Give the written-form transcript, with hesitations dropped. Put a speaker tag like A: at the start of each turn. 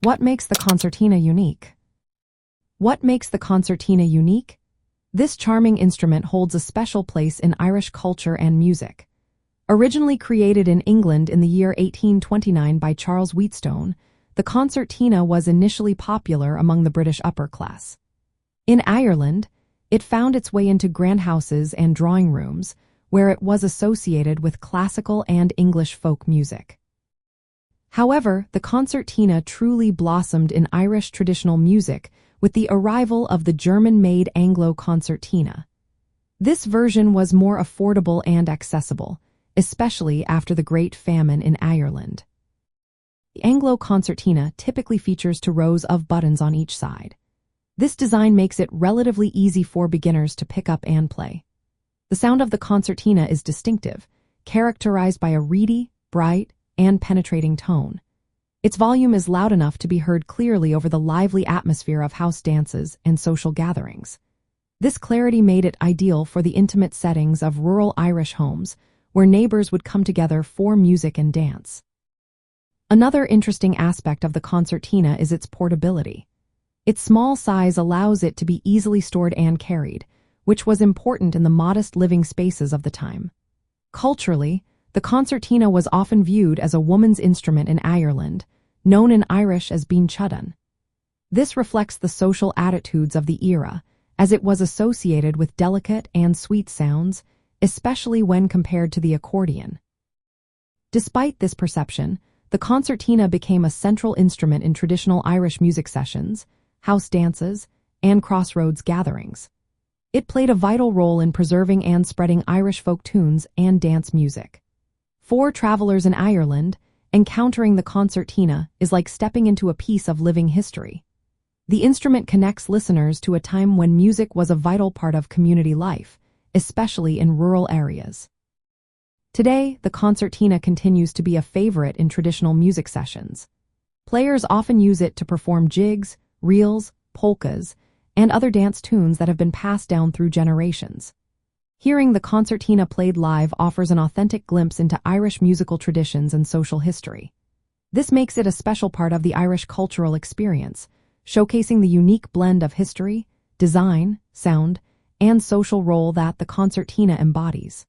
A: What makes the concertina unique? What makes the concertina unique? This charming instrument holds a special place in Irish culture and music. Originally created in England in the year 1829 by Charles Wheatstone, the concertina was initially popular among the British upper class. In Ireland, it found its way into grand houses and drawing rooms, where it was associated with classical and English folk music. However, the concertina truly blossomed in Irish traditional music with the arrival of the German-made Anglo concertina. This version was more affordable and accessible, especially after the Great Famine in Ireland. The Anglo concertina typically features 2 rows of buttons on each side. This design makes it relatively easy for beginners to pick up and play. The sound of the concertina is distinctive, characterized by a reedy, bright, and penetrating tone. Its volume is loud enough to be heard clearly over the lively atmosphere of house dances and social gatherings. This clarity made it ideal for the intimate settings of rural Irish homes, where neighbors would come together for music and dance. Another interesting aspect of the concertina is its portability. Its small size allows it to be easily stored and carried, which was important in the modest living spaces of the time. Culturally, the concertina was often viewed as a woman's instrument in Ireland, known in Irish as bean chudan. This reflects the social attitudes of the era, as it was associated with delicate and sweet sounds, especially when compared to the accordion. Despite this perception, the concertina became a central instrument in traditional Irish music sessions, house dances, and crossroads gatherings. It played a vital role in preserving and spreading Irish folk tunes and dance music. For travelers in Ireland, encountering the concertina is like stepping into a piece of living history. The instrument connects listeners to a time when music was a vital part of community life, especially in rural areas. Today, the concertina continues to be a favorite in traditional music sessions. Players often use it to perform jigs, reels, polkas, and other dance tunes that have been passed down through generations. Hearing the concertina played live offers an authentic glimpse into Irish musical traditions and social history. This makes it a special part of the Irish cultural experience, showcasing the unique blend of history, design, sound, and social role that the concertina embodies.